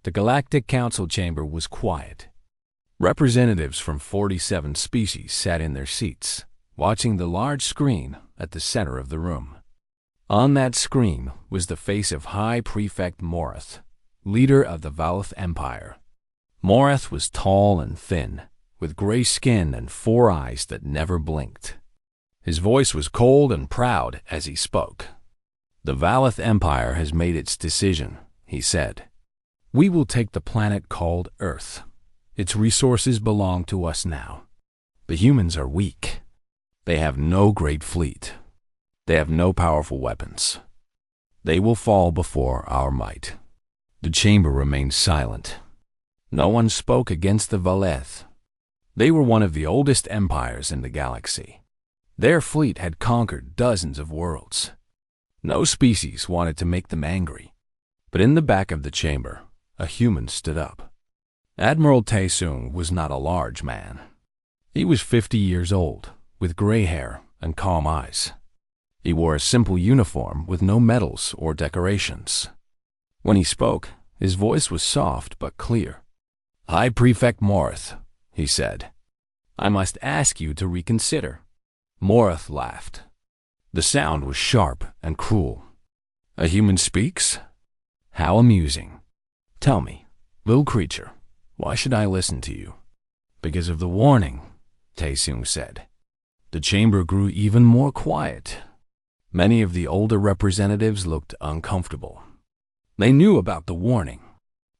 The Galactic Council chamber was quiet. Representatives from 47 species sat in their seats, watching the large screen at the center of the room. On that screen was the face of High Prefect Morath, leader of the Valeth Empire. Morath was tall and thin, with gray skin and 4 eyes that never blinked. His voice was cold and proud as he spoke. "The Valeth Empire has made its decision," he said. "We will take the planet called Earth. Its resources belong to us now. The humans are weak. They have no great fleet. They have no powerful weapons. They will fall before our might." The chamber remained silent. No one spoke against the Valeth. They were one of the oldest empires in the galaxy. Their fleet had conquered dozens of worlds. No species wanted to make them angry. But in the back of the chamber, a human stood up. Admiral Taesung was not a large man. He was 50 years old, with gray hair and calm eyes. He wore a simple uniform with no medals or decorations. When he spoke, his voice was soft but clear. "High Prefect Morath," he said, "I must ask you to reconsider." Morath laughed. The sound was sharp and cruel. "A human speaks? How amusing. Tell me, little creature, why should I listen to you?" "Because of the warning," Taesung said. The chamber grew even more quiet. Many of the older representatives looked uncomfortable. They knew about the warning.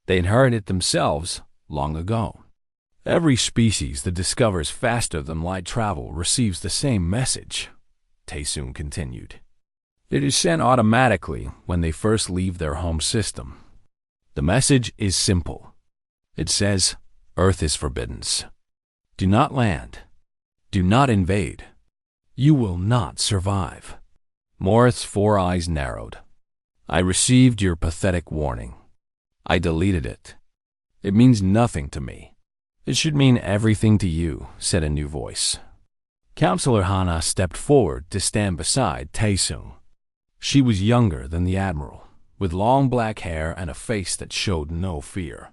They'd heard it themselves long ago. Every species that discovers faster than light travel receives the same message, Taesung continued. It is sent automatically when they first leave their home system. The message is simple. It says, Earth is forbidden. Do not land. Do not invade. You will not survive. Morath's 4 eyes narrowed. "I received your pathetic warning. I deleted it. It means nothing to me." "It should mean everything to you," said a new voice. Counselor Hana stepped forward to stand beside Taesung. She was younger than the Admiral, with long black hair and a face that showed no fear.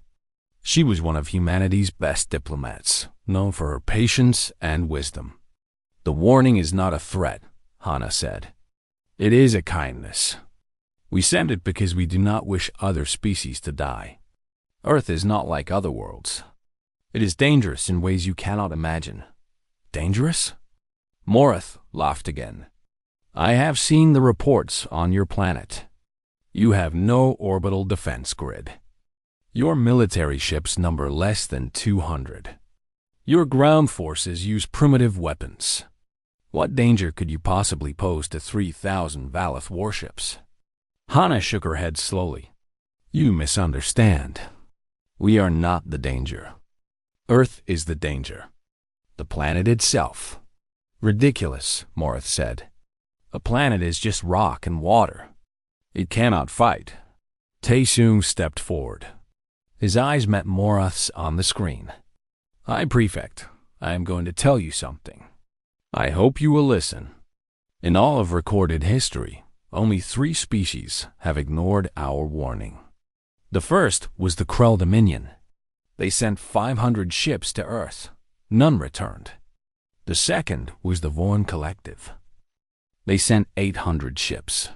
She was one of humanity's best diplomats, known for her patience and wisdom. "The warning is not a threat," Hana said. "It is a kindness. We send it because we do not wish other species to die. Earth is not like other worlds. It is dangerous in ways you cannot imagine." "Dangerous?" Morath laughed again. "I have seen the reports on your planet. You have no orbital defense grid. Your military ships number less than 200. Your ground forces use primitive weapons. What danger could you possibly pose to 3,000 Valeth warships?" Hana shook her head slowly. "You misunderstand. We are not the danger. Earth is the danger. The planet itself." "Ridiculous," Morath said. "A planet is just rock and water. It cannot fight." Taesung stepped forward. His eyes met Morath's on the screen. "High Prefect, I am going to tell you something. I hope you will listen. In all of recorded history, only 3 species have ignored our warning. The first was the Krell Dominion. They sent 500 ships to Earth. None returned. The second was the Vorn Collective. They sent 800 ships.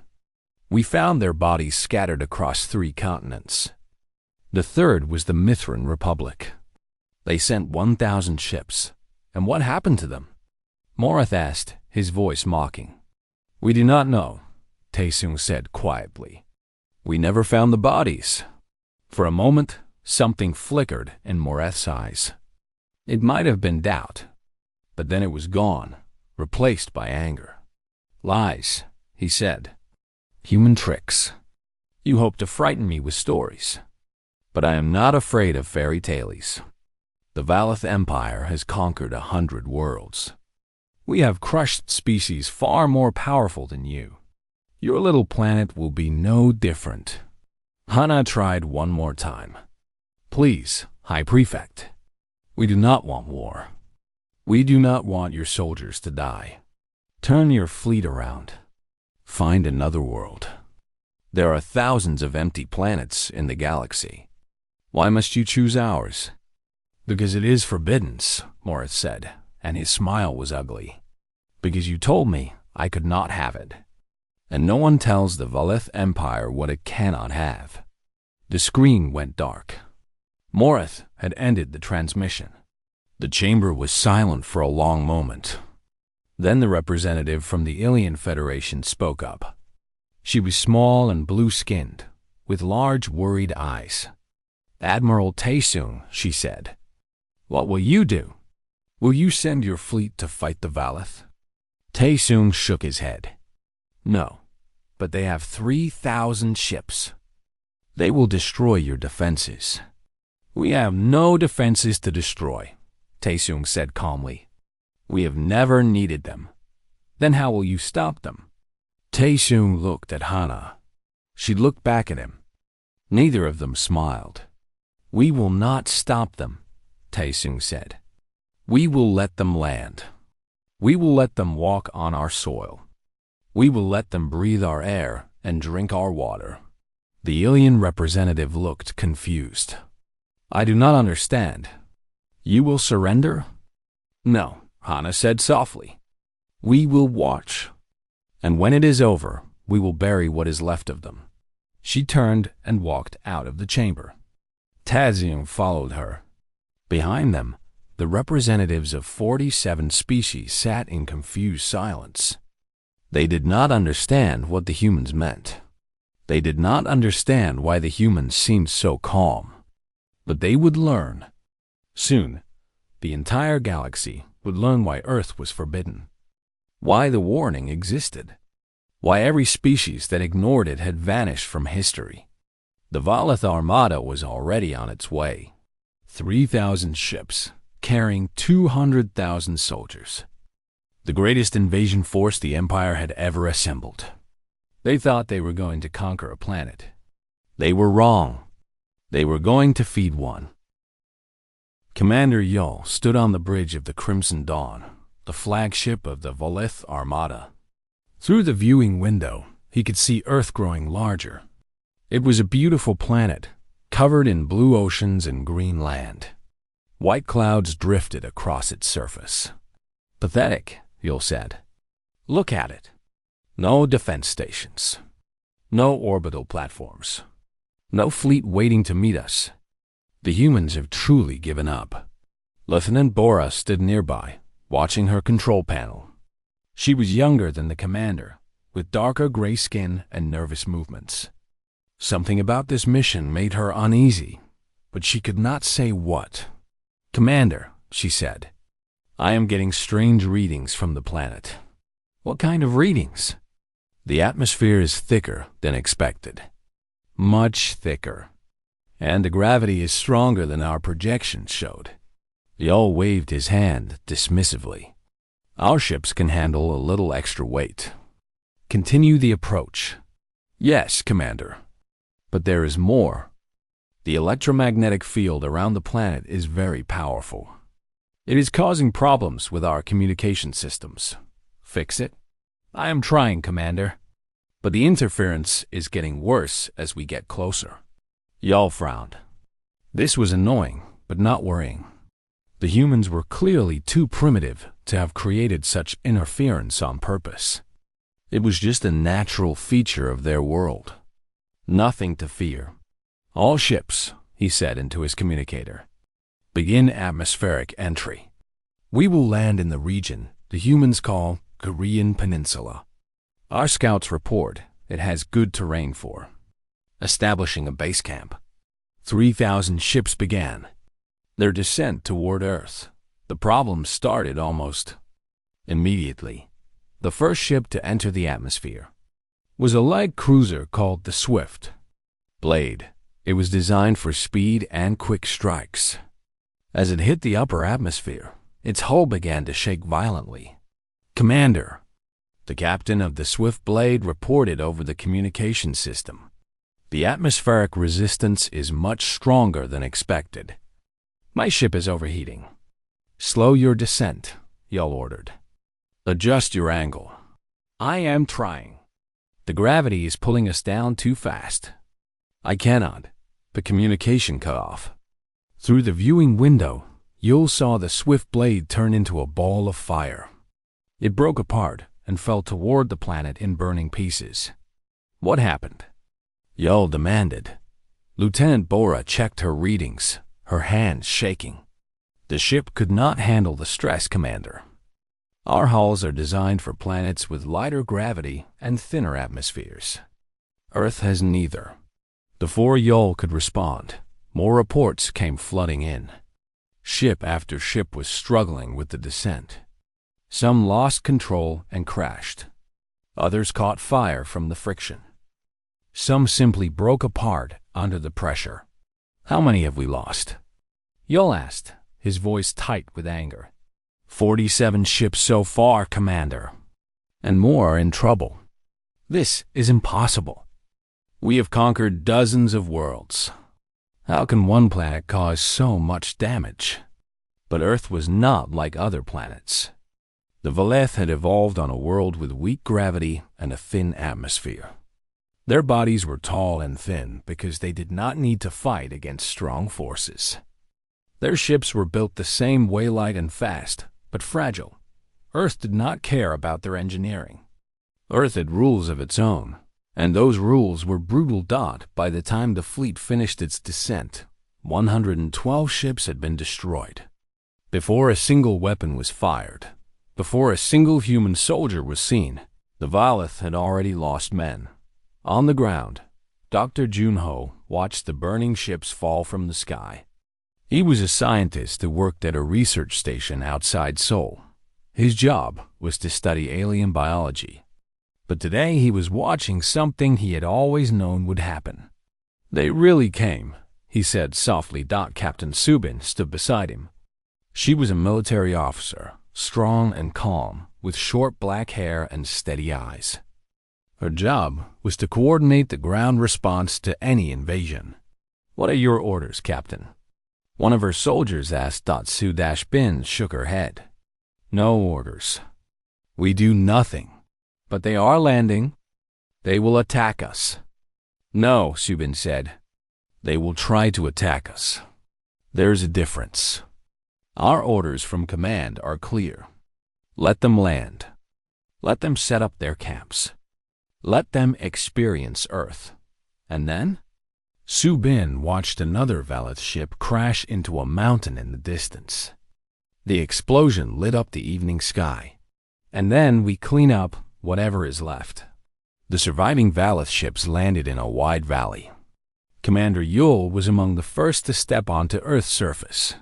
We found their bodies scattered across 3 continents. The third was the Mithran Republic. They sent 1,000 ships. And what happened to them?" Morath asked, his voice mocking. "We do not know," Taesung said quietly. "We never found the bodies." For a moment, something flickered in Morath's eyes. It might have been doubt, but then it was gone, replaced by anger. "Lies," he said. "Human tricks. You hope to frighten me with stories. But I am not afraid of fairy tales. The Valeth Empire has conquered 100 worlds. We have crushed species far more powerful than you. Your little planet will be no different." Hana tried one more time. "Please, High Prefect. We do not want war. We do not want your soldiers to die. Turn your fleet around. Find another world. There are thousands of empty planets in the galaxy. Why must you choose ours? Because it is forbidden, Morris said, and his smile was ugly. Because you told me I could not have it. And no one tells the Valith Empire what it cannot have. The screen went dark. Morith had ended the transmission. The chamber was silent for a long moment. Then the representative from the Alien Federation spoke up. She was small and blue-skinned, with large, worried eyes. Admiral Taesung, she said. What will you do? Will you send your fleet to fight the Valith? Taesung shook his head. No, but they have 3,000 ships. They will destroy your defenses. We have no defenses to destroy, Taesung said calmly. We have never needed them. Then how will you stop them? Taesung looked at Hana. She looked back at him. Neither of them smiled. We will not stop them, Taesung said. We will let them land. We will let them walk on our soil. We will let them breathe our air and drink our water. The alien representative looked confused. I do not understand. You will surrender? No, Hana said softly. We will watch. And when it is over, we will bury what is left of them. She turned and walked out of the chamber. Taesung followed her. Behind them, the representatives of 47 species sat in confused silence. They did not understand what the humans meant. They did not understand why the humans seemed so calm. But they would learn. Soon, the entire galaxy would learn why Earth was forbidden. Why the warning existed. Why every species that ignored it had vanished from history. The Valith Armada was already on its way. 3,000 ships, carrying 200,000 soldiers. The greatest invasion force the Empire had ever assembled. They thought they were going to conquer a planet. They were wrong. They were going to feed one. Commander Yul stood on the bridge of the Crimson Dawn, the flagship of the Valith Armada. Through the viewing window, he could see Earth growing larger. It was a beautiful planet, covered in blue oceans and green land. White clouds drifted across its surface. Pathetic, Yul said. Look at it. No defense stations. No orbital platforms. No fleet waiting to meet us. The humans have truly given up. Lieutenant Bora stood nearby, watching her control panel. She was younger than the commander, with darker gray skin and nervous movements. Something about this mission made her uneasy, but she could not say what. Commander, she said, I am getting strange readings from the planet. What kind of readings? The atmosphere is thicker than expected. Much thicker. And the gravity is stronger than our projections showed. Yul waved his hand dismissively. Our ships can handle a little extra weight. Continue the approach. Yes, Commander. But there is more. The electromagnetic field around the planet is very powerful. It is causing problems with our communication systems. Fix it? I am trying, Commander. But the interference is getting worse as we get closer. Yul frowned. This was annoying, but not worrying. The humans were clearly too primitive to have created such interference on purpose. It was just a natural feature of their world. Nothing to fear. All ships, he said into his communicator. Begin atmospheric entry. We will land in the region the humans call Korean Peninsula. Our scouts report it has good terrain for establishing a base camp. 3,000 ships began their descent toward Earth. The problem started almost immediately. The first ship to enter the atmosphere was a light cruiser called the Swift Blade. It was designed for speed and quick strikes. As it hit the upper atmosphere, its hull began to shake violently. Commander, the captain of the Swift Blade reported over the communication system. The atmospheric resistance is much stronger than expected. My ship is overheating. Slow your descent, Yul ordered. Adjust your angle. I am trying. The gravity is pulling us down too fast. I cannot. the communication cut off. Through the viewing window, Yul saw the swift blade turn into a ball of fire. It broke apart and fell toward the planet in burning pieces. What happened? Yul demanded. Lieutenant Bora checked her readings, her hands shaking. The ship could not handle the stress, Commander. Our hulls are designed for planets with lighter gravity and thinner atmospheres. Earth has neither. Before Yul could respond, more reports came flooding in. Ship after ship was struggling with the descent. Some lost control and crashed. Others caught fire from the friction. Some simply broke apart under the pressure. How many have we lost? Yul asked, his voice tight with anger. 47 ships so far, Commander. And more are in trouble. This is impossible. We have conquered dozens of worlds. How can one planet cause so much damage? But Earth was not like other planets. The Valeth had evolved on a world with weak gravity and a thin atmosphere. Their bodies were tall and thin because they did not need to fight against strong forces. Their ships were built the same way, light and fast, but fragile. Earth did not care about their engineering. Earth had rules of its own, and those rules were brutal. By the time the fleet finished its descent, 112 ships had been destroyed. Before a single weapon was fired, before a single human soldier was seen, the Valeth had already lost men. On the ground, Dr. Junho watched the burning ships fall from the sky. He was a scientist who worked at a research station outside Seoul. His job was to study alien biology. But today he was watching something he had always known would happen. They really came, he said softly. Captain Subin stood beside him. She was a military officer, strong and calm, with short black hair and steady eyes. Her job was to coordinate the ground response to any invasion. What are your orders, Captain? One of her soldiers asked. Su-Bin shook her head. No orders. We do nothing. But they are landing. They will attack us. No, Subin said. They will try to attack us. There's a difference. Our orders from command are clear. Let them land. Let them set up their camps. Let them experience Earth. And then? Subin watched another Valeth ship crash into a mountain in the distance. The explosion lit up the evening sky. And then we clean up whatever is left. The surviving Valeth ships landed in a wide valley. Commander Yul was among the first to step onto Earth's surface.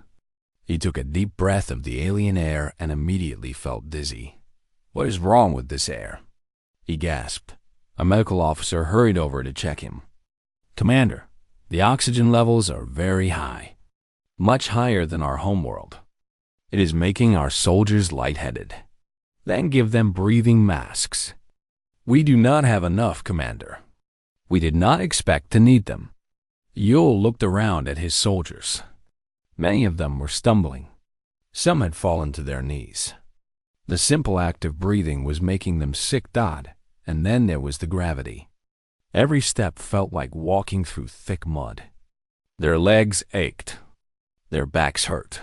He took a deep breath of the alien air and immediately felt dizzy. What is wrong with this air? He gasped. A medical officer hurried over to check him. Commander, the oxygen levels are very high, much higher than our homeworld. It is making our soldiers lightheaded. Then give them breathing masks. We do not have enough, Commander. We did not expect to need them. Yul looked around at his soldiers. Many of them were stumbling. Some had fallen to their knees. The simple act of breathing was making them sick. And then there was the gravity. Every step felt like walking through thick mud. Their legs ached. Their backs hurt.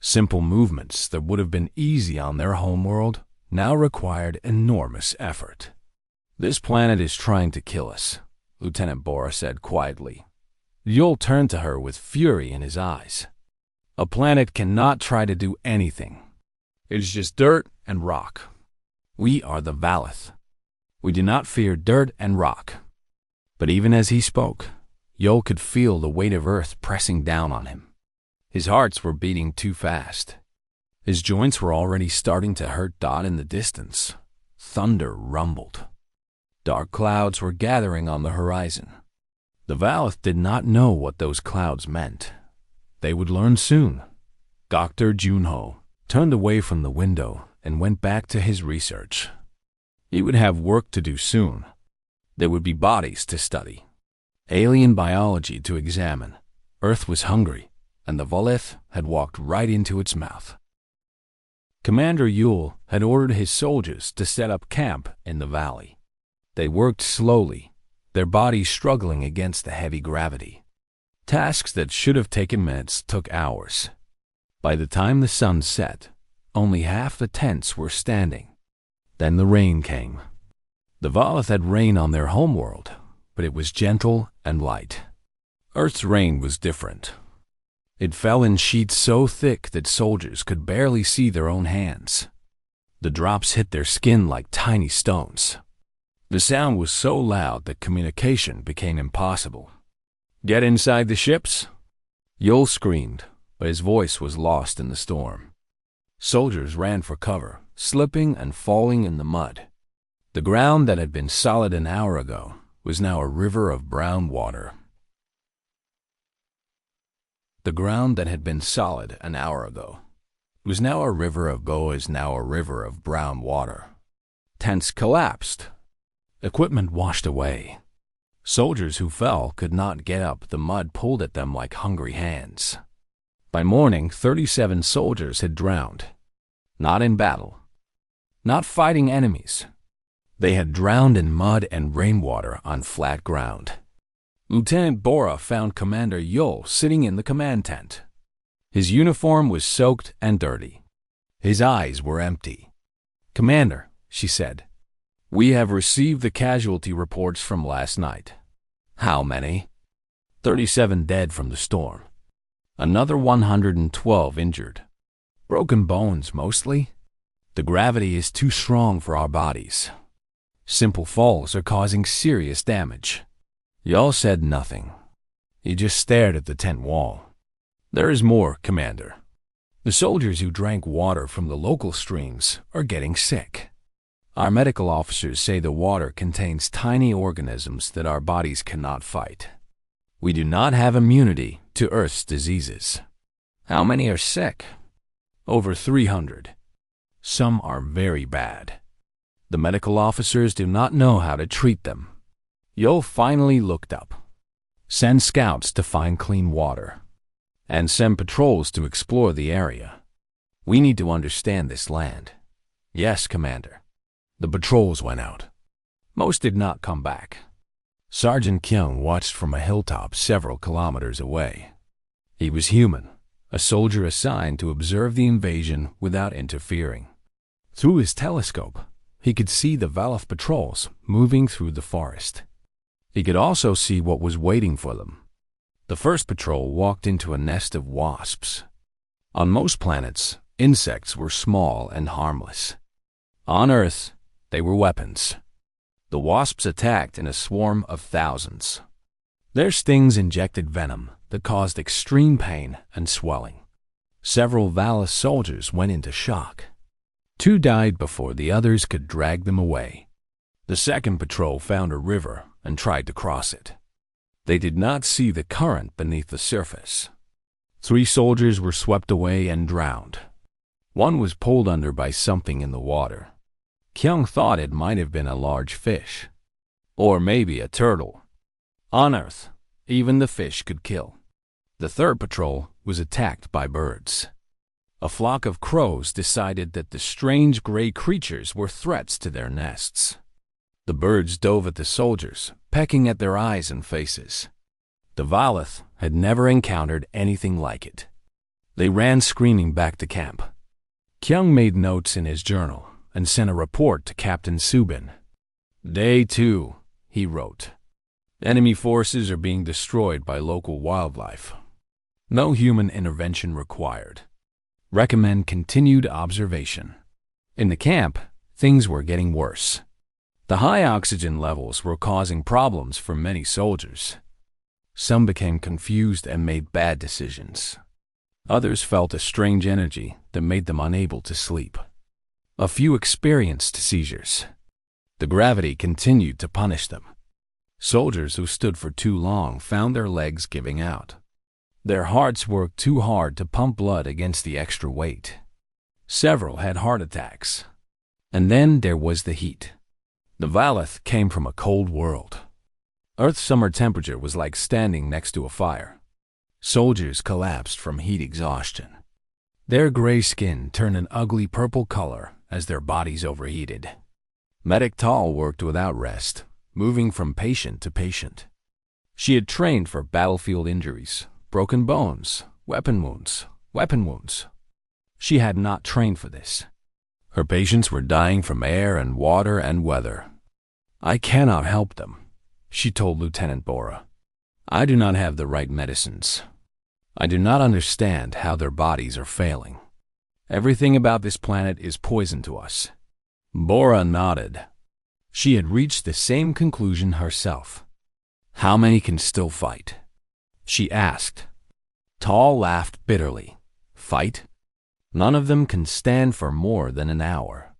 Simple movements that would have been easy on their homeworld now required enormous effort. This planet is trying to kill us, Lieutenant Bora said quietly. Yul turned to her with fury in his eyes. A planet cannot try to do anything. It is just dirt and rock. We are the Valeth. We do not fear dirt and rock. But even as he spoke, Yul could feel the weight of Earth pressing down on him. His hearts were beating too fast. His joints were already starting to hurt. In the distance, thunder rumbled. Dark clouds were gathering on the horizon. The Valeth did not know what those clouds meant. They would learn soon. Dr. Junho turned away from the window and went back to his research. He would have work to do soon. There would be bodies to study, alien biology to examine. Earth was hungry, and the Valeth had walked right into its mouth. Commander Yul had ordered his soldiers to set up camp in the valley. They worked slowly, their bodies struggling against the heavy gravity. Tasks that should have taken minutes took hours. By the time the sun set, only half the tents were standing. Then the rain came. The Valith had rain on their homeworld, but it was gentle and light. Earth's rain was different. It fell in sheets so thick that soldiers could barely see their own hands. The drops hit their skin like tiny stones. The sound was so loud that communication became impossible. "Get inside the ships?" Yul screamed, but his voice was lost in the storm. Soldiers ran for cover, slipping and falling in the mud. The ground that had been solid an hour ago was now a river of brown water. The ground that had been solid an hour ago was now a river of brown water. Tents collapsed. Equipment washed away. Soldiers who fell could not get up. The mud pulled at them like hungry hands. By morning, 37 soldiers had drowned. Not in battle. Not fighting enemies. They had drowned in mud and rainwater on flat ground. Lieutenant Bora found Commander Yul sitting in the command tent. His uniform was soaked and dirty. His eyes were empty. "Commander," she said, "we have received the casualty reports from last night." "How many?" 37 dead from the storm. Another 112 injured. Broken bones, mostly. The gravity is too strong for our bodies. Simple falls are causing serious damage. Yul said nothing. He just stared at the tent wall. "There is more, Commander. The soldiers who drank water from the local streams are getting sick. Our medical officers say the water contains tiny organisms that our bodies cannot fight. We do not have immunity to Earth's diseases." "How many are sick?" "Over 300. Some are very bad. The medical officers do not know how to treat them." Yul finally looked up. "Send scouts to find clean water. And send patrols to explore the area. We need to understand this land." "Yes, Commander." The patrols went out. Most did not come back. Sergeant Kyung watched from a hilltop several kilometers away. He was human, a soldier assigned to observe the invasion without interfering. Through his telescope, he could see the Valith patrols moving through the forest. He could also see what was waiting for them. The first patrol walked into a nest of wasps. On most planets, insects were small and harmless. On Earth, they were weapons. The wasps attacked in a swarm of thousands. Their stings injected venom that caused extreme pain and swelling. Several Valith soldiers went into shock. 2 died before the others could drag them away. The second patrol found a river and tried to cross it. They did not see the current beneath the surface. 3 soldiers were swept away and drowned. 1 was pulled under by something in the water. Kyung thought it might have been a large fish. Or maybe a turtle. On Earth, even the fish could kill. The third patrol was attacked by birds. A flock of crows decided that the strange gray creatures were threats to their nests. The birds dove at the soldiers, pecking at their eyes and faces. The Valith had never encountered anything like it. They ran screaming back to camp. Kyung made notes in his journal and sent a report to Captain Subin. "Day 2, he wrote. "Enemy forces are being destroyed by local wildlife. No human intervention required. Recommend continued observation." In the camp, things were getting worse. The high oxygen levels were causing problems for many soldiers. Some became confused and made bad decisions. Others felt a strange energy that made them unable to sleep. A few experienced seizures. The gravity continued to punish them. Soldiers who stood for too long found their legs giving out. Their hearts worked too hard to pump blood against the extra weight. Several had heart attacks. And then there was the heat. The Valith came from a cold world. Earth's summer temperature was like standing next to a fire. Soldiers collapsed from heat exhaustion. Their gray skin turned an ugly purple color as their bodies overheated. Medic Tal worked without rest, moving from patient to patient. She had trained for battlefield injuries, broken bones, weapon wounds. She had not trained for this. Her patients were dying from air and water and weather. I cannot help them, she told Lieutenant Bora. I do not have the right medicines. I do not understand how their bodies are failing. Everything about this planet is poison to us. Bora nodded. She had reached the same conclusion herself. How many can still fight? She asked. Tall laughed bitterly. Fight? None of them can stand for more than an hour.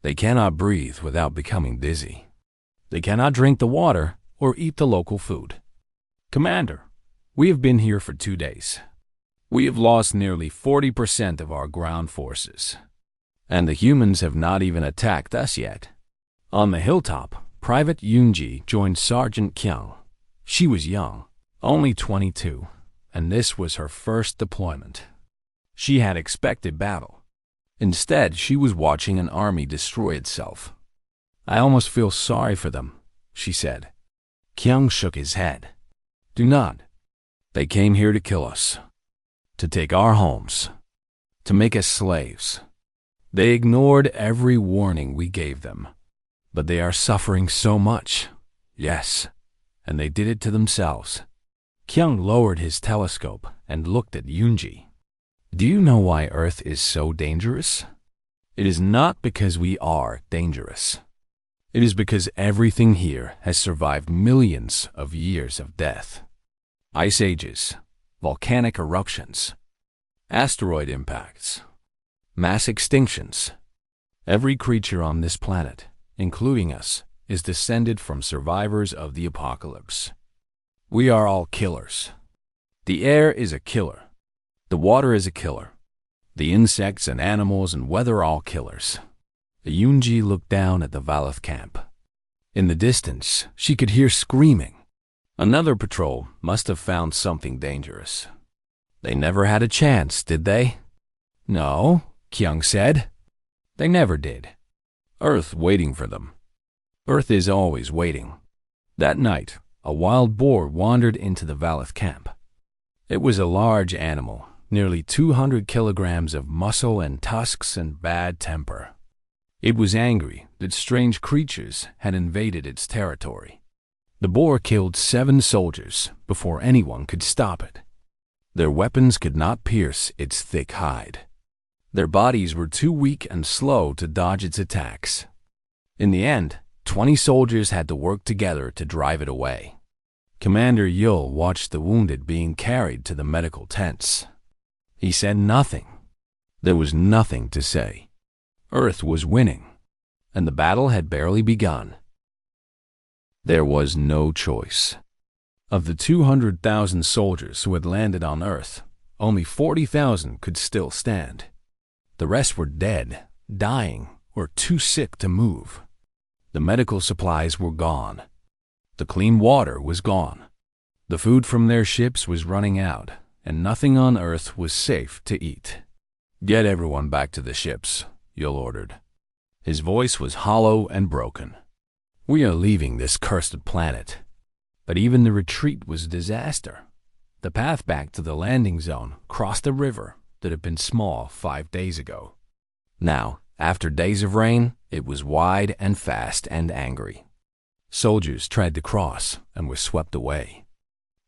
They cannot breathe without becoming dizzy. They cannot drink the water or eat the local food. Commander, we have been here for 2 days. We have lost nearly 40% of our ground forces. And the humans have not even attacked us yet. On the hilltop, Private Yunji joined Sergeant Kyung. She was young, only 22, and this was her first deployment. She had expected battle. Instead, she was watching an army destroy itself. I almost feel sorry for them, she said. Kyung shook his head. Do not. They came here to kill us, to take our homes, to make us slaves. They ignored every warning we gave them. But they are suffering so much. Yes, and they did it to themselves. Kyung lowered his telescope and looked at Yunji. Do you know why Earth is so dangerous? It is not because we are dangerous. It is because everything here has survived millions of years of death. Ice ages, volcanic eruptions, asteroid impacts, mass extinctions. Every creature on this planet, including us, is descended from survivors of the apocalypse. We are all killers. The air is a killer. The water is a killer. The insects and animals and weather are all killers. Yunji looked down at the Valeth camp. In the distance, she could hear screaming. Another patrol must have found something dangerous. They never had a chance, did they? No, Kyung said. They never did. Earth waiting for them. Earth is always waiting. That night, a wild boar wandered into the Valeth camp. It was a large animal, nearly 200 kilograms of muscle and tusks and bad temper. It was angry that strange creatures had invaded its territory. The boar killed 7 soldiers before anyone could stop it. Their weapons could not pierce its thick hide. Their bodies were too weak and slow to dodge its attacks. In the end, 20 soldiers had to work together to drive it away. Commander Yul watched the wounded being carried to the medical tents. He said nothing. There was nothing to say. Earth was winning, and the battle had barely begun. There was no choice. Of the 200,000 soldiers who had landed on Earth, only 40,000 could still stand. The rest were dead, dying, or too sick to move. The medical supplies were gone. The clean water was gone. The food from their ships was running out, and nothing on Earth was safe to eat. Get everyone back to the ships, Yul ordered. His voice was hollow and broken. We are leaving this cursed planet. But even the retreat was a disaster. The path back to the landing zone crossed a river that had been small 5 days ago. Now, after days of rain, it was wide and fast and angry. Soldiers tried to cross and were swept away.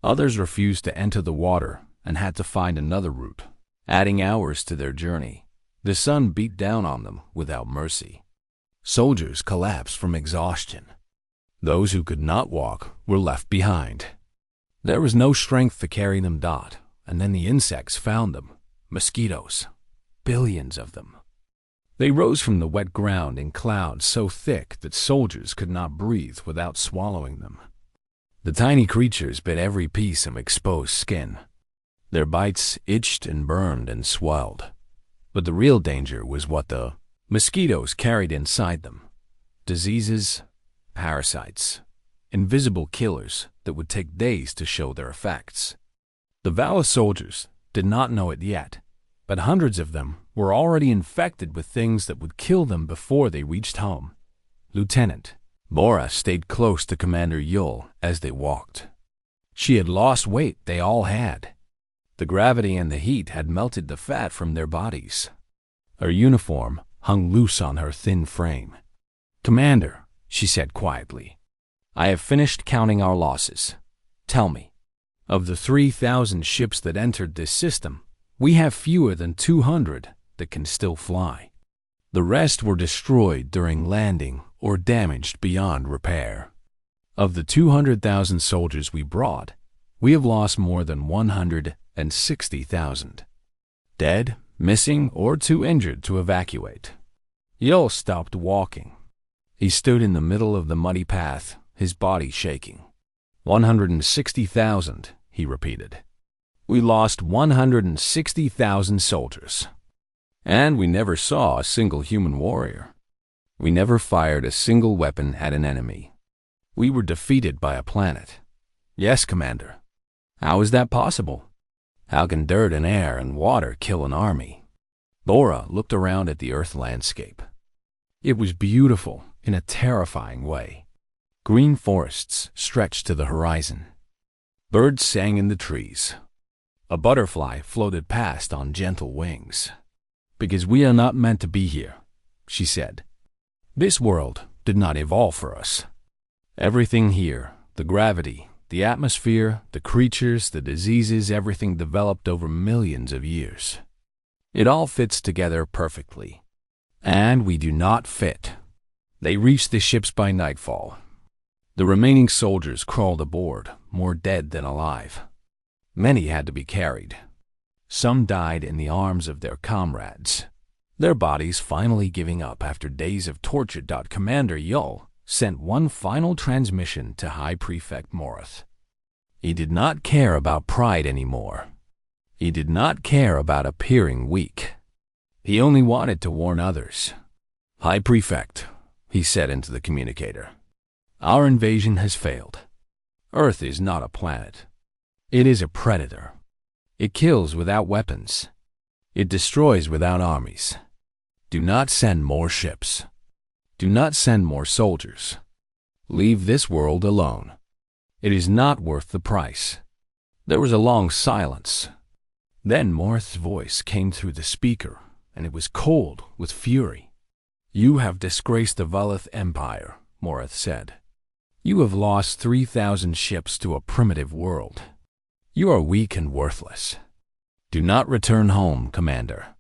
Others refused to enter the water and had to find another route, adding hours to their journey. The sun beat down on them without mercy. Soldiers collapsed from exhaustion. Those who could not walk were left behind. There was no strength to carry them, and then the insects found them. Mosquitoes. Billions of them. They rose from the wet ground in clouds so thick that soldiers could not breathe without swallowing them. The tiny creatures bit every piece of exposed skin. Their bites itched and burned and swelled. But the real danger was what the mosquitoes carried inside them. Diseases, parasites, invisible killers that would take days to show their effects. The Valor soldiers did not know it yet, but hundreds of them were already infected with things that would kill them before they reached home. Lieutenant Bora stayed close to Commander Yul as they walked. She had lost weight, they all had. The gravity and the heat had melted the fat from their bodies. Her uniform hung loose on her thin frame. "Commander," she said quietly, "I have finished counting our losses. Tell me, of the 3,000 ships that entered this system, we have fewer than 200 that can still fly. The rest were destroyed during landing or damaged beyond repair. Of the 200,000 soldiers we brought, we have lost more than 160,000. Dead, missing, or too injured to evacuate." Yul stopped walking. He stood in the middle of the muddy path, his body shaking. 160,000, he repeated. "We lost 160,000 soldiers. And we never saw a single human warrior. We never fired a single weapon at an enemy. We were defeated by a planet." "Yes, Commander." "How is that possible? How can dirt and air and water kill an army?" Bora looked around at the Earth landscape. It was beautiful in a terrifying way. Green forests stretched to the horizon. Birds sang in the trees. A butterfly floated past on gentle wings. "Because we are not meant to be here," she said. "This world did not evolve for us. Everything here, the gravity, the atmosphere, the creatures, the diseases, everything developed over millions of years. It all fits together perfectly. And we do not fit." They reached the ships by nightfall. The remaining soldiers crawled aboard, more dead than alive. Many had to be carried. Some died in the arms of their comrades, their bodies finally giving up after days of torture. Commander Yul sent one final transmission to High Prefect Morath. He did not care about pride anymore. He did not care about appearing weak. He only wanted to warn others. "High Prefect," he said into the communicator, "our invasion has failed. Earth is not a planet. It is a predator. It kills without weapons. It destroys without armies. Do not send more ships. Do not send more soldiers. Leave this world alone. It is not worth the price." There was a long silence. Then Morath's voice came through the speaker, and it was cold with fury. "You have disgraced the Valith Empire," Morath said. "You have lost 3,000 ships to a primitive world. You are weak and worthless. Do not return home, Commander.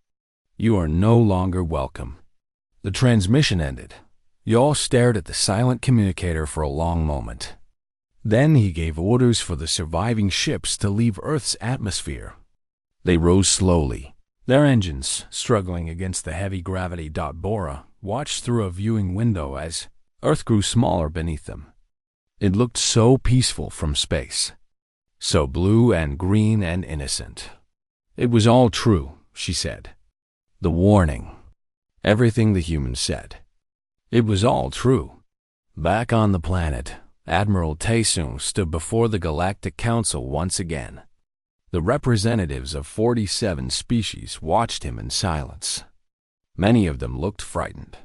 You are no longer welcome." The transmission ended. Yul stared at the silent communicator for a long moment. Then he gave orders for the surviving ships to leave Earth's atmosphere. They rose slowly, their engines struggling against the heavy gravity. Bora watched through a viewing window as Earth grew smaller beneath them. It looked so peaceful from space, so blue and green and innocent. It was all true, she said. The warning, everything the humans said. It was all true. Back on the planet, Admiral Taesung stood before the Galactic Council once again. The representatives of 47 species watched him in silence. Many of them looked frightened.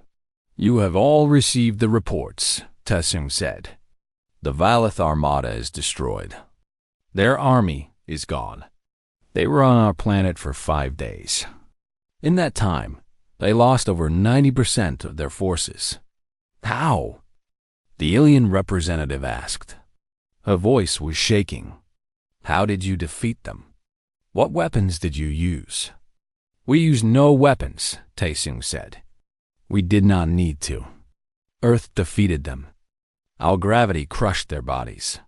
"You have all received the reports," Taesung said. "The Valith Armada is destroyed. Their army is gone. They were on our planet for 5 days. In that time, they lost over 90% of their forces." "How?" the alien representative asked. Her voice was shaking. "How did you defeat them? What weapons did you use?" "We used no weapons," Taesung said. "We did not need to. Earth defeated them. Our gravity crushed their bodies.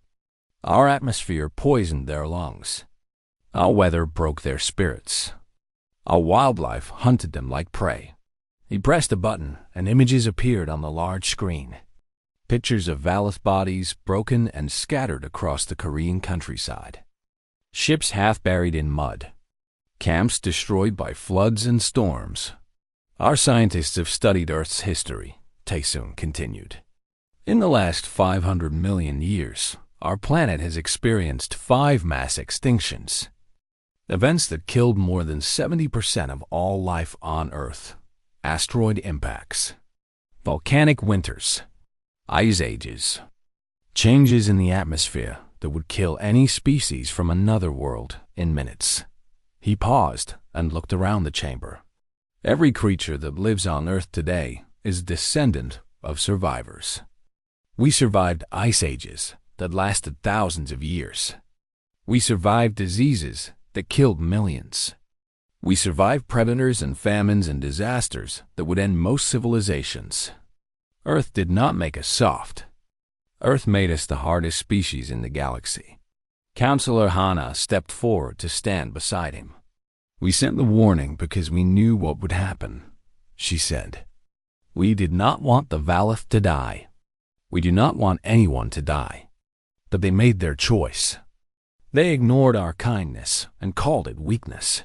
Our atmosphere poisoned their lungs. Our weather broke their spirits. Our wildlife hunted them like prey." He pressed a button, and images appeared on the large screen. Pictures of Valith bodies broken and scattered across the Korean countryside. Ships half buried in mud. Camps destroyed by floods and storms. "Our scientists have studied Earth's history," Taesung continued. "In the last 500 million years, our planet has experienced 5 mass extinctions. Events that killed more than 70% of all life on Earth. Asteroid impacts, volcanic winters, ice ages, changes in the atmosphere that would kill any species from another world in minutes. He paused and looked around the chamber. Every creature that lives on Earth today is a descendant of survivors. We survived ice ages that lasted thousands of years. We survived diseases that killed millions. We survived predators and famines and disasters that would end most civilizations. Earth did not make us soft. Earth made us the hardest species in the galaxy. Counselor Hana stepped forward to stand beside him. "We sent the warning because we knew what would happen," she said. "We did not want the Valith to die. We do not want anyone to die. But they made their choice. They ignored our kindness and called it weakness.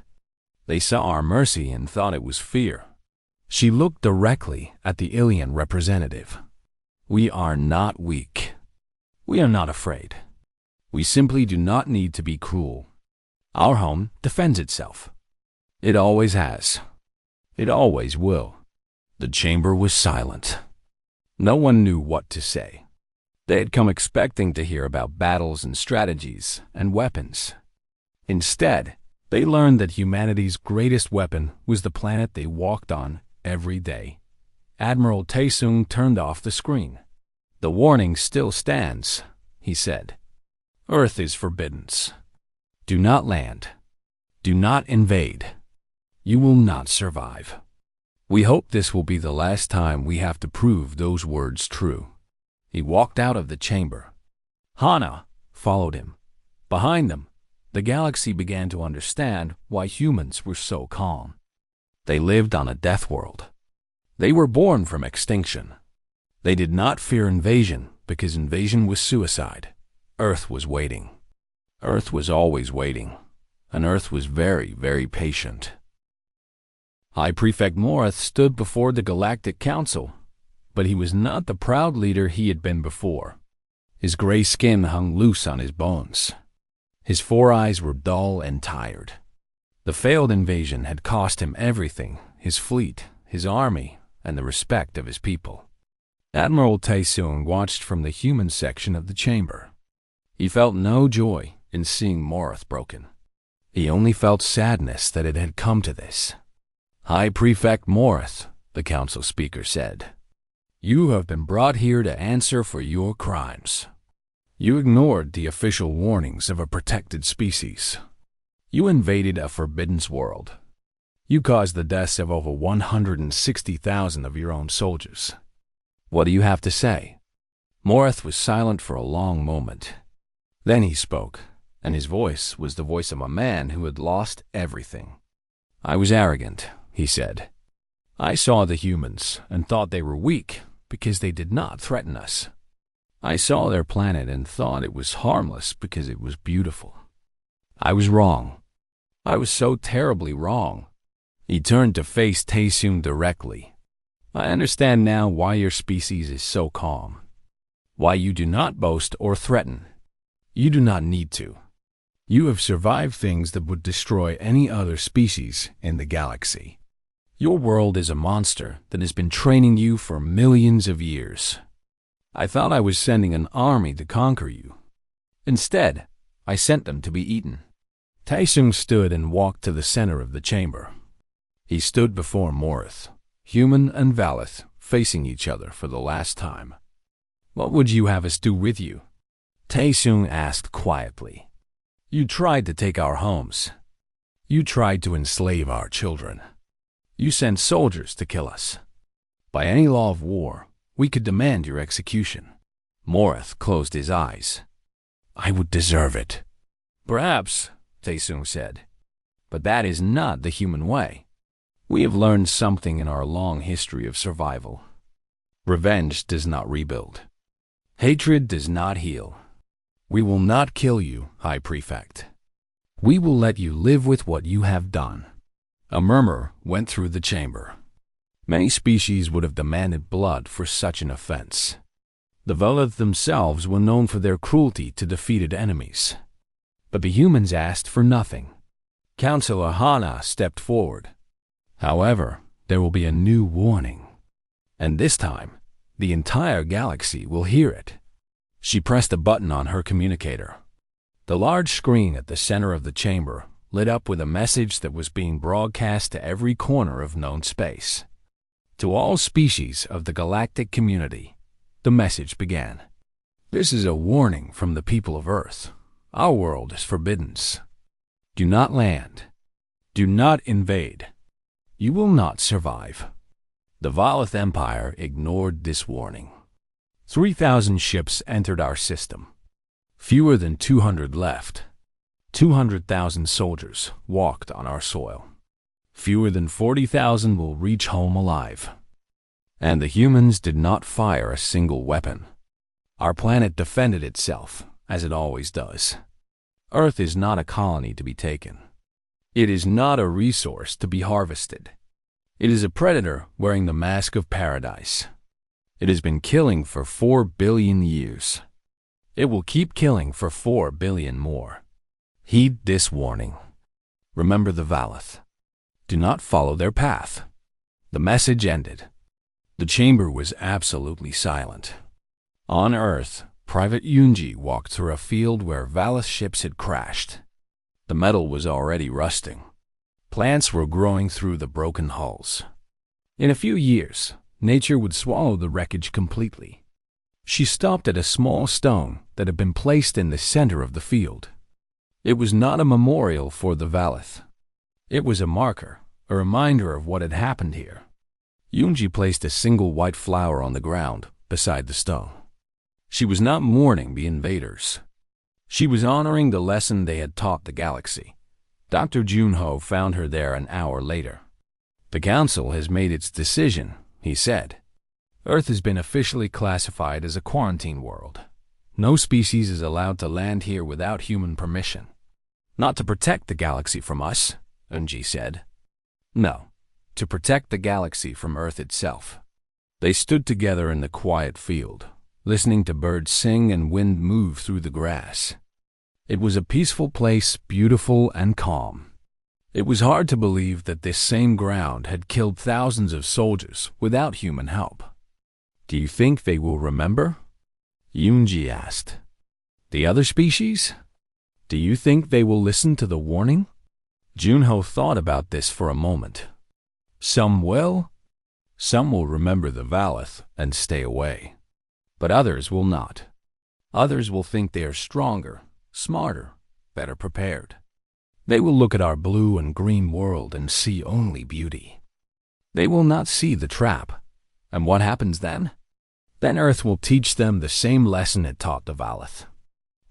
They saw our mercy and thought it was fear." She looked directly at the alien representative. "We are not weak. We are not afraid. We simply do not need to be cruel. Our home defends itself. It always has. It always will." The chamber was silent. No one knew what to say. They had come expecting to hear about battles and strategies and weapons. Instead, they learned that humanity's greatest weapon was the planet they walked on every day. Admiral Taesung turned off the screen. "The warning still stands," he said. "Earth is forbidden. Do not land. Do not invade. You will not survive. We hope this will be the last time we have to prove those words true." He walked out of the chamber. Hana followed him. Behind them, the galaxy began to understand why humans were so calm. They lived on a death world. They were born from extinction. They did not fear invasion because invasion was suicide. Earth was waiting. Earth was always waiting, and Earth was very, very patient. High Prefect Morith stood before the Galactic Council, but he was not the proud leader he had been before. His gray skin hung loose on his bones. His 4 eyes were dull and tired. The failed invasion had cost him everything: his fleet, his army, and the respect of his people. Admiral Taesung watched from the human section of the chamber. He felt no joy in seeing Morith broken. He only felt sadness that it had come to this. "High Prefect Morith," the council speaker said, "you have been brought here to answer for your crimes. You ignored the official warnings of a protected species. You invaded a forbidden world. You caused the deaths of over 160,000 of your own soldiers. What do you have to say?" Morith was silent for a long moment. Then he spoke, and his voice was the voice of a man who had lost everything. "I was arrogant," he said. "I saw the humans and thought they were weak because they did not threaten us. I saw their planet and thought it was harmless because it was beautiful. I was wrong. I was so terribly wrong." He turned to face Taesung directly. "I understand now why your species is so calm. Why you do not boast or threaten. You do not need to. You have survived things that would destroy any other species in the galaxy. Your world is a monster that has been training you for millions of years. I thought I was sending an army to conquer you. Instead, I sent them to be eaten." Taesung stood and walked to the center of the chamber. He stood before Morith, human and Valith, facing each other for the last time. "What would you have us do with you?" Taesung asked quietly. "You tried to take our homes. You tried to enslave our children. You sent soldiers to kill us. By any law of war, we could demand your execution." Morith closed his eyes. "I would deserve it." "Perhaps," Taesung said, "but that is not the human way. We have learned something in our long history of survival. Revenge does not rebuild. Hatred does not heal. We will not kill you, High Prefect. We will let you live with what you have done." A murmur went through the chamber. Many species would have demanded blood for such an offense. The Velith themselves were known for their cruelty to defeated enemies. But the humans asked for nothing. Counselor Hana stepped forward. "However, there will be a new warning. And this time, the entire galaxy will hear it." She pressed a button on her communicator. The large screen at the center of the chamber lit up with a message that was being broadcast to every corner of known space. To all species of the galactic community, the message began. This is a warning from the people of Earth. Our world is forbidden. Do not land. Do not invade. You will not survive. The Valith Empire ignored this warning. 3,000 ships entered our system. Fewer than 200 left. 200,000 soldiers walked on our soil. Fewer than 40,000 will reach home alive. And the humans did not fire a single weapon. Our planet defended itself, as it always does. Earth is not a colony to be taken. It is not a resource to be harvested. It is a predator wearing the mask of paradise. It has been killing for 4 billion years. It will keep killing for 4 billion more. Heed this warning. Remember the Valith. Do not follow their path. The message ended. The chamber was absolutely silent. On Earth, Private Yunji walked through a field where Valith ships had crashed. The metal was already rusting. Plants were growing through the broken hulls. In a few years, nature would swallow the wreckage completely. She stopped at a small stone that had been placed in the center of the field. It was not a memorial for the Valith. It was a marker, a reminder of what had happened here. Yunji placed a single white flower on the ground beside the stone. She was not mourning the invaders. She was honoring the lesson they had taught the galaxy. Dr. Junho found her there an hour later. The council has made its decision, he said. Earth has been officially classified as a quarantine world. No species is allowed to land here without human permission. Not to protect the galaxy from us, Unji said. No, to protect the galaxy from Earth itself. They stood together in the quiet field, listening to birds sing and wind move through the grass. It was a peaceful place, beautiful and calm. It was hard to believe that this same ground had killed thousands of soldiers without human help. Do you think they will remember? Yunji asked. The other species? Do you think they will listen to the warning? Junho thought about this for a moment. Some will. Some will remember the Valith and stay away. But others will not. Others will think they are stronger, smarter, better prepared. They will look at our blue and green world and see only beauty. They will not see the trap. And what happens then? Then Earth will teach them the same lesson it taught the Valith.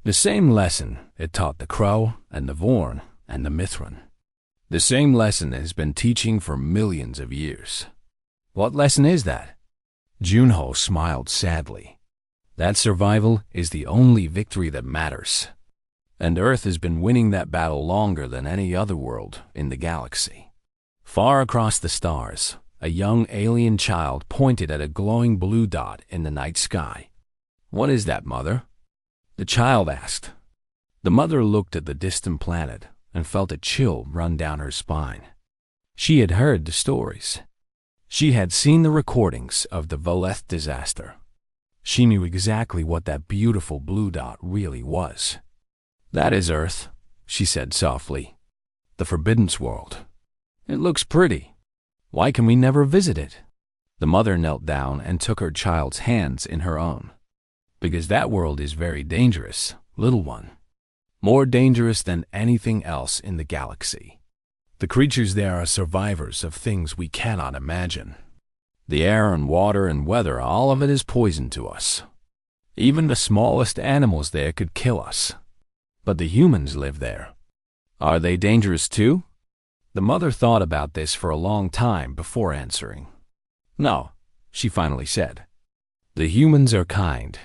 The same lesson it taught the Crow and the Vorn and the Mithran. The same lesson it has been teaching for millions of years. What lesson is that? Junho smiled sadly. That survival is the only victory that matters. And Earth has been winning that battle longer than any other world in the galaxy. Far across the stars, a young alien child pointed at a glowing blue dot in the night sky. What is that, Mother? The child asked. The mother looked at the distant planet and felt a chill run down her spine. She had heard the stories. She had seen the recordings of the Valith disaster. She knew exactly what that beautiful blue dot really was. That is Earth, she said softly. The Forbidden World. It looks pretty. Why can we never visit it? The mother knelt down and took her child's hands in her own. Because that world is very dangerous, little one. More dangerous than anything else in the galaxy. The creatures there are survivors of things we cannot imagine. The air and water and weather, all of it is poison to us. Even the smallest animals there could kill us. But the humans live there. Are they dangerous too? The mother thought about this for a long time before answering. No, she finally said. The humans are kind.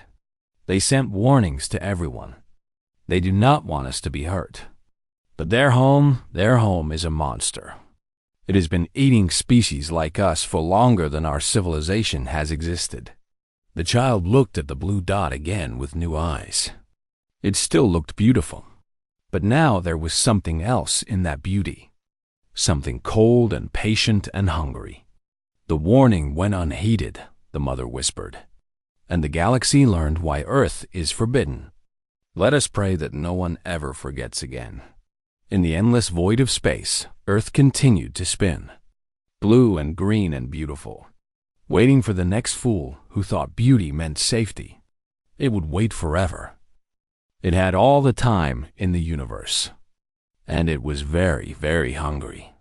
They sent warnings to everyone. They do not want us to be hurt. But their home is a monster. It has been eating species like us for longer than our civilization has existed. The child looked at the blue dot again with new eyes. It still looked beautiful. But now there was something else in that beauty. Something cold and patient and hungry. The warning went unheeded, the mother whispered. And the galaxy learned why Earth is forbidden. Let us pray that no one ever forgets again. In the endless void of space, Earth continued to spin, blue and green and beautiful, waiting for the next fool who thought beauty meant safety. It would wait forever. It had all the time in the universe, and it was very, very hungry.